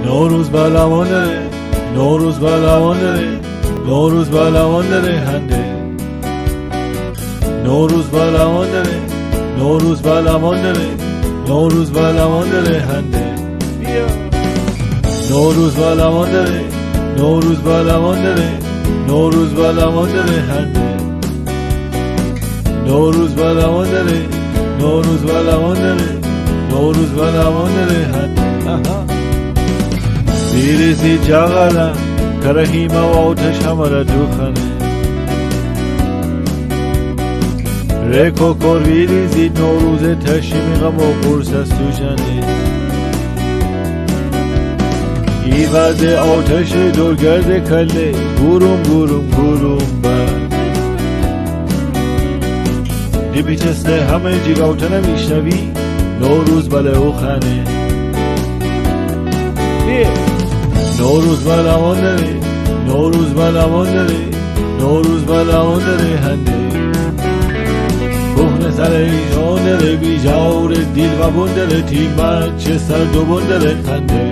نوروز بلمان داره، نوروز بلمان داره، نوروز بلمان داره هنده. نوروز بلمان داره، نوروز بلمان داره، نوروز بلمان داره هنده. نوروز بلمان داره، نوروز بلمان داره، نوروز بلمان داره هنده. نوروز بلمان داره، نوروز بلمان داره، نوروز بلمان داره هنده. بیریزی جاغلم کرهیم و آتش همه دوخنه. ریکو کر بیریزی نوروز تشیمی غم و قرص از تو جنه. ایواز آتش دورگرد کله گروم گروم گروم بر دی بیچسته همه جیگاوتنه میشنوی نوروز بله او خانه. نوروز بلمان داره، نوروز بلمان داره، نوروز بلمان داره هنده. بخن سر ایشان داره بیجار دیل و بندره تیمت چه سر دو بندره خنده.